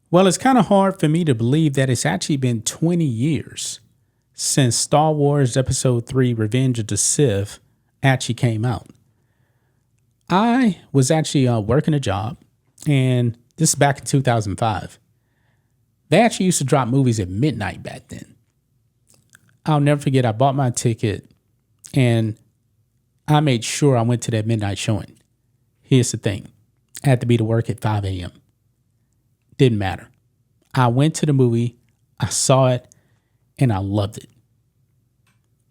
Well, it's kind of hard for me to believe that it's actually been 20 years since Star Wars Episode 3 Revenge of the Sith actually came out. I was actually working a job, and this is back in 2005. They actually used to drop movies at midnight back then. I'll never forget, I bought my ticket, and I made sure I went to that midnight showing. Here's the thing. I had to be to work at 5 a.m. Didn't matter. I went to the movie, I saw it, and I loved it.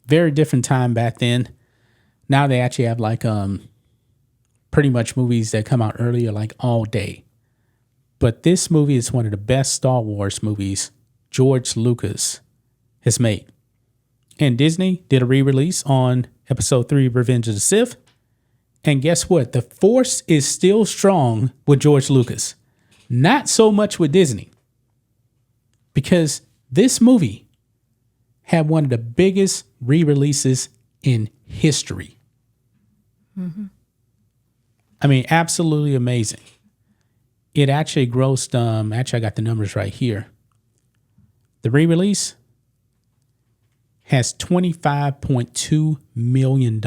Very different time back then. Now they actually have like pretty much movies that come out earlier, like all day. But this movie is one of the best Star Wars movies George Lucas has made. And Disney did a re-release on Episode 3, Revenge of the Sith. And guess what? The Force is still strong with George Lucas. Not so much with Disney. Because this movie had one of the biggest re-releases in history. Mm-hmm. I mean, absolutely amazing. It actually grossed, actually I got the numbers right here. The re-release has $25.2 million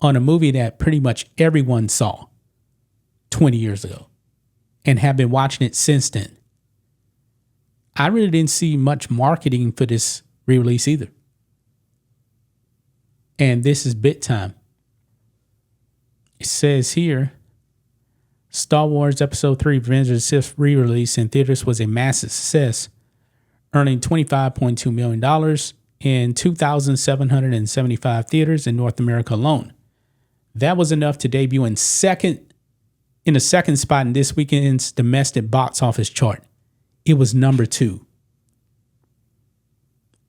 on a movie that pretty much everyone saw 20 years ago and have been watching it since then. I really didn't see much marketing for this re-release either. And this is bit time. It says here, Star Wars Episode 3 Revenge of the Sith re-release in theaters was a massive success, earning $25.2 million in 2,775 theaters in North America alone. That was enough to debut in the second spot in this weekend's domestic box office chart. It was number 2.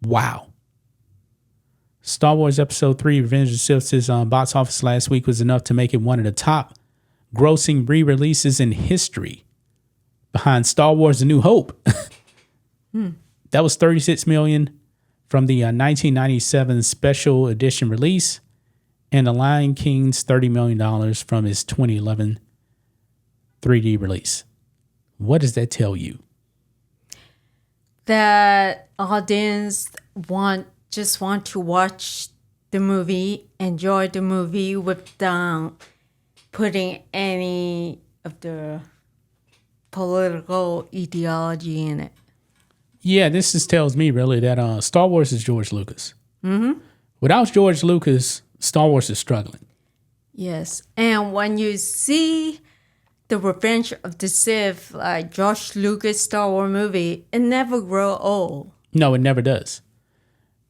Wow. Star Wars Episode 3 Revenge of the Sith's box office last week was enough to make it one of the top grossing re-releases in history, behind Star Wars A New Hope. That was $36 million from the 1997 special edition release, and The Lion King's $30 million from his 2011 3D release. What does that tell you? That audience just want to watch the movie, enjoy the movie without putting any of the political ideology in it. Yeah, this just tells me really that Star Wars is George Lucas. Mm-hmm. Without George Lucas, Star Wars is struggling. Yes, and when you see the Revenge of the Sith, like George Lucas Star Wars movie, it never grow old. No, it never does.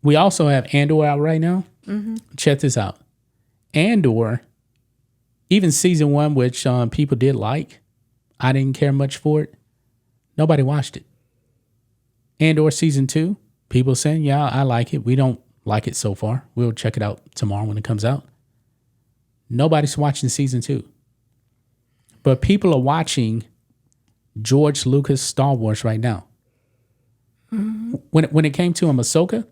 We also have Andor out right now. Mm-hmm. Check this out. Andor, even season 1, which people did like, I didn't care much for it. Nobody watched it. Andor season 2, people saying, yeah, I like it. We don't like it so far. We'll check it out tomorrow when it comes out. Nobody's watching season 2. But people are watching George Lucas Star Wars right now. Mm-hmm. When it came to Ahsoka,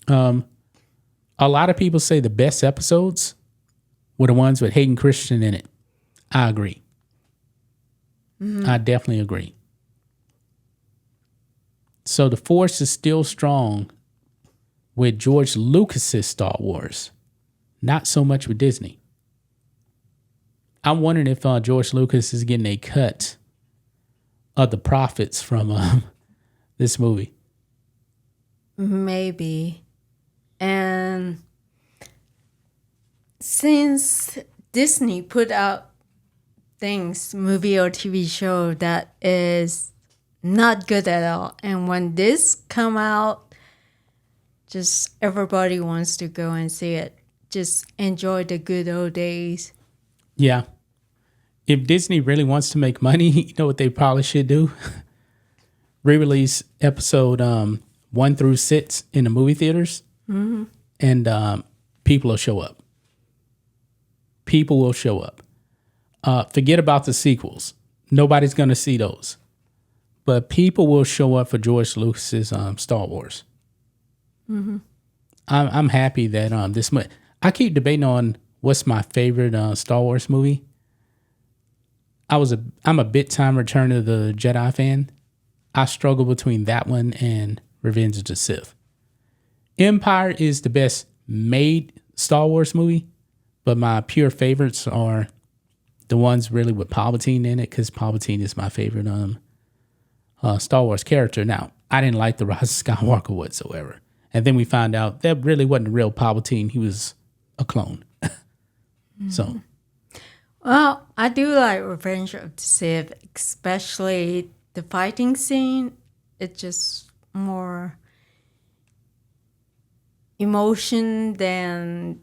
a lot of people say the best episodes were the ones with Hayden Christensen in it. I agree. Mm-hmm. I definitely agree. So the Force is still strong with George Lucas's Star Wars, not so much with Disney. I'm wondering if George Lucas is getting a cut of the profits from this movie. Maybe. And since Disney put out things, movie or TV show that is not good at all, and when this come out, just everybody wants to go and see it. Just enjoy the good old days. Yeah. If Disney really wants to make money, you know what they probably should do? Re-release episode 1 through 6 in the movie theaters, mm-hmm. and people will show up. People will show up. Forget about the sequels. Nobody's going to see those. But people will show up for George Lucas's Star Wars. Mm-hmm. I'm happy that this much. I keep debating on what's my favorite Star Wars movie. I'm a big time Return of the Jedi fan. I struggle between that one and Revenge of the Sith. Empire is the best made Star Wars movie, but my pure favorites are the ones really with Palpatine in it, because Palpatine is my favorite Star Wars character. Now, I didn't like the Rise of Skywalker whatsoever. And then we found out that really wasn't the real Palpatine. He was a clone. So, Well, I do like Revenge of the Sith, especially the fighting scene. It's just more emotion than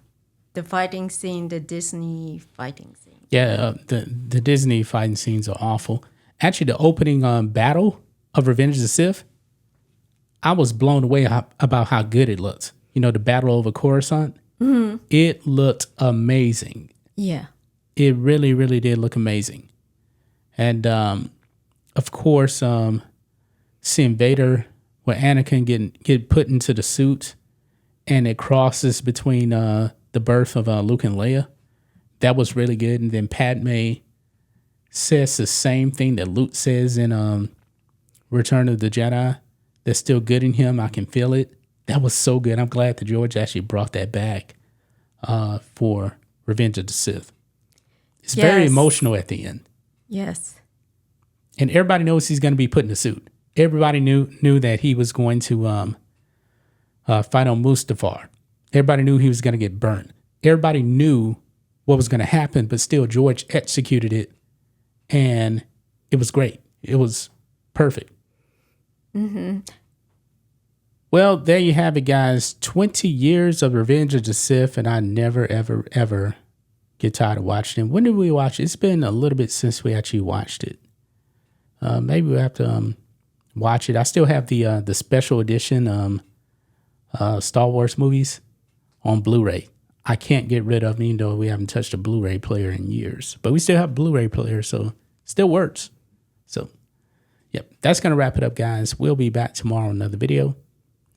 the fighting scene, the Disney fighting scene. yeah, the Disney fighting scenes are awful. Actually, the opening battle of Revenge of the Sith, I was blown away about how good it looked. You know, the battle over Coruscant, it looked amazing. Yeah. It really, really did look amazing. And of course, seeing Vader with Anakin get put into the suit, and it crosses between the birth of Luke and Leia. That was really good. And then Padme says the same thing that Luke says in Return of the Jedi. That's still good in him. I can feel it. That was so good. I'm glad that George actually brought that back for Revenge of the Sith. It's very Yes. emotional at the end. Yes. And everybody knows he's going to be put in a suit. Everybody knew that he was going to fight on Mustafar. Everybody knew he was going to get burned. Everybody knew what was going to happen, but still George executed it, and it was great. It was perfect. Well, there you have it, guys. 20 years of Revenge of the Sith, and I never, ever, ever get tired of watching it. When did we watch it? It's been a little bit since we actually watched it. Maybe we'll have to watch it. I still have the special edition Star Wars movies on Blu-ray. I can't get rid of them, even though we haven't touched a Blu-ray player in years. But we still have a Blu-ray player, so it still works. So, yep, that's going to wrap it up, guys. We'll be back tomorrow with another video.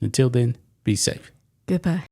Until then, be safe. Goodbye.